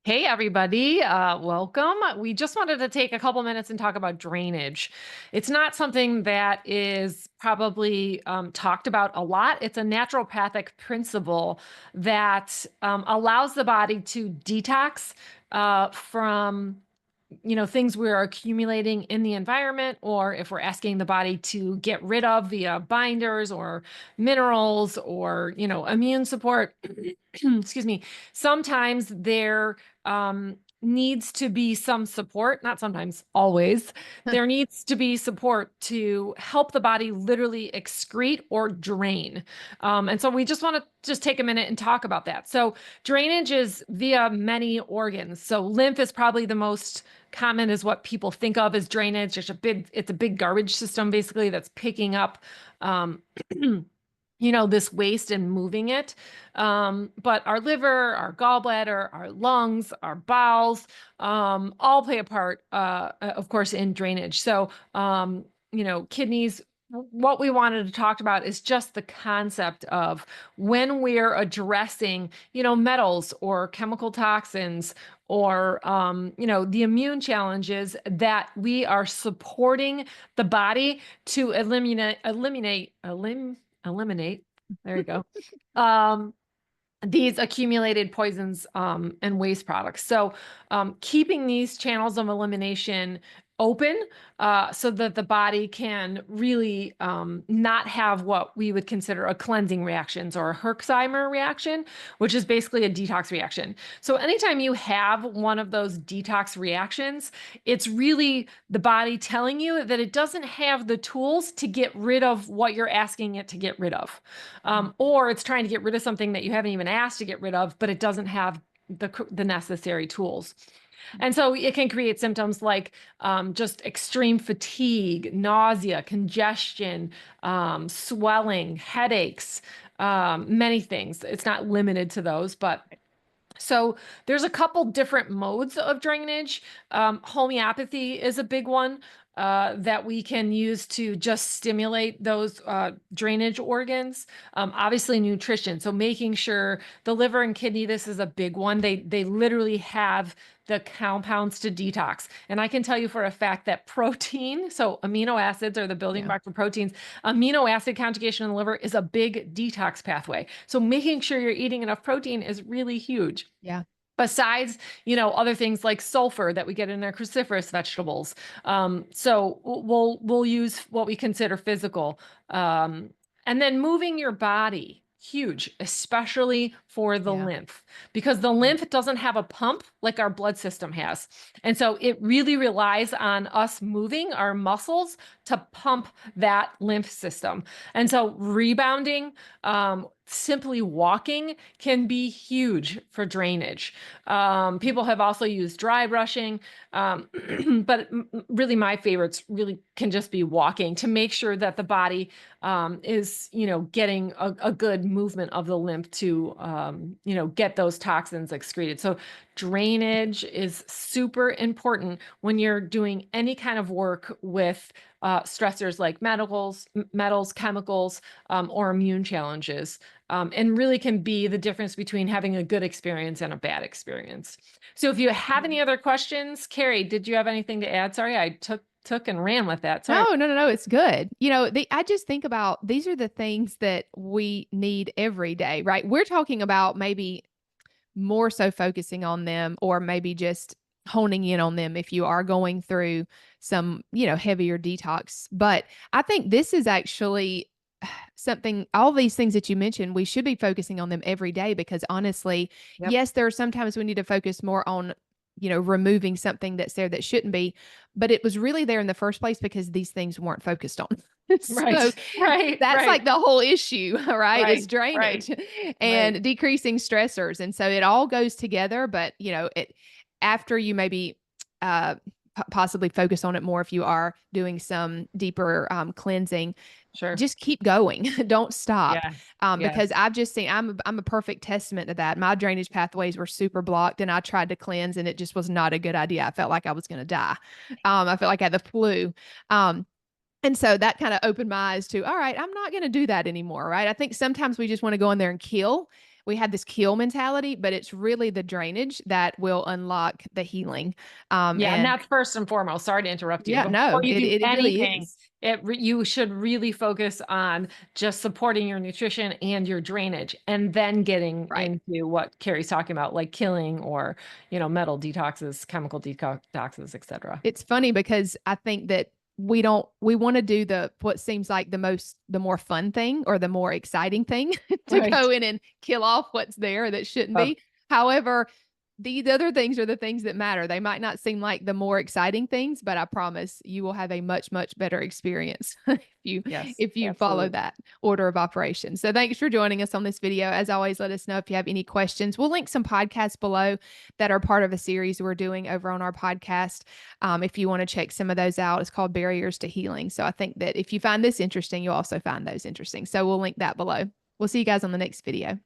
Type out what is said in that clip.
Hey, everybody. Welcome. We just wanted to take a couple minutes and talk about drainage. It's not something that is probably talked about a lot. It's a naturopathic principle that allows the body to detox from things we're accumulating in the environment, or if we're asking the body to get rid of via binders or minerals or, immune support. Excuse me. Sometimes there needs to be some support, not sometimes, always. There needs to be support to help the body literally excrete or drain. And so we just want to just take a minute and talk about that. So drainage is via many organs. So lymph is probably the most common, is what people think of as drainage. It's a big garbage system basically that's picking up this waste and moving it. But our liver, our gallbladder, our lungs, our bowels, all play a part, of course, in drainage. So, kidneys. What we wanted to talk about is just the concept of when we're addressing, metals or chemical toxins or, the immune challenges, that we are supporting the body to eliminate, there you go, these accumulated poisons and waste products. So keeping these channels of elimination open so that the body can really not have what we would consider a cleansing reactions or a Herxheimer reaction, which is basically a detox reaction. So anytime you have one of those detox reactions, it's really the body telling you that it doesn't have the tools to get rid of what you're asking it to get rid of. Or it's trying to get rid of something that you haven't even asked to get rid of, but it doesn't have the necessary tools. And so it can create symptoms like just extreme fatigue, nausea, congestion, swelling, headaches, many things. It's not limited to those, but so there's a couple different modes of drainage. Homeopathy is a big one that we can use to just stimulate those drainage organs. Obviously, nutrition. So making sure the liver and kidney, this is a big one. They literally have the compounds to detox. And I can tell you for a fact that protein, so amino acids are the building blocks for proteins, amino acid conjugation in the liver is a big detox pathway. So making sure you're eating enough protein is really huge. Yeah. Besides, other things like sulfur that we get in our cruciferous vegetables. So we'll use what we consider physical. And then moving your body, huge, especially for the lymph, because the lymph doesn't have a pump like our blood system has. And so it really relies on us moving our muscles to pump that lymph system. And so rebounding, simply walking can be huge for drainage. People have also used dry brushing, but really my favorites really can just be walking to make sure that the body is, getting a good movement of the lymph to, get those toxins excreted. So drainage is super important when you're doing any kind of work with stressors like metals, chemicals, or immune challenges, and really can be the difference between having a good experience and a bad experience. So if you have any other questions, Carrie, did you have anything to add? Sorry, I took and ran with that. Sorry. No. It's good. I just think about these are the things that we need every day, right? We're talking about maybe more so focusing on them or maybe just honing in on them if you are going through some, heavier detox. But I think this is actually something, all these things that you mentioned, we should be focusing on them every day because honestly, Yep. yes, there are sometimes we need to focus more on removing something that's there that shouldn't be, but it was really there in the first place because these things weren't focused on. So that's like the whole issue, right? Is drainage and decreasing stressors. And so it all goes together, but after you maybe possibly focus on it more if you are doing some deeper cleansing. Sure. Just keep going. Don't stop. Yeah. Because I've just seen, I'm a perfect testament to that. My drainage pathways were super blocked and I tried to cleanse and it just was not a good idea. I felt like I was going to die. I felt like I had the flu. And so that kind of opened my eyes to, all right, I'm not going to do that anymore. Right. I think sometimes we just want to go in there and kill we had this kill mentality, but it's really the drainage that will unlock the healing. And that's first and foremost. Sorry to interrupt you. Yeah, Before you do it really anything, is. you should really focus on just supporting your nutrition and your drainage, and then getting into what Carrie's talking about, like killing or, metal detoxes, chemical detoxes, etc. It's funny because I think that we want to do what seems like the more fun thing or the more exciting thing to go in and kill off what's there that shouldn't be. However, these other things are the things that matter. They might not seem like the more exciting things, but I promise you will have a much, much better experience if you follow that order of operations. So thanks for joining us on this video. As always, let us know if you have any questions. We'll link some podcasts below that are part of a series we're doing over on our podcast. If you want to check some of those out, it's called Barriers to Healing. So I think that if you find this interesting, you'll also find those interesting. So we'll link that below. We'll see you guys on the next video.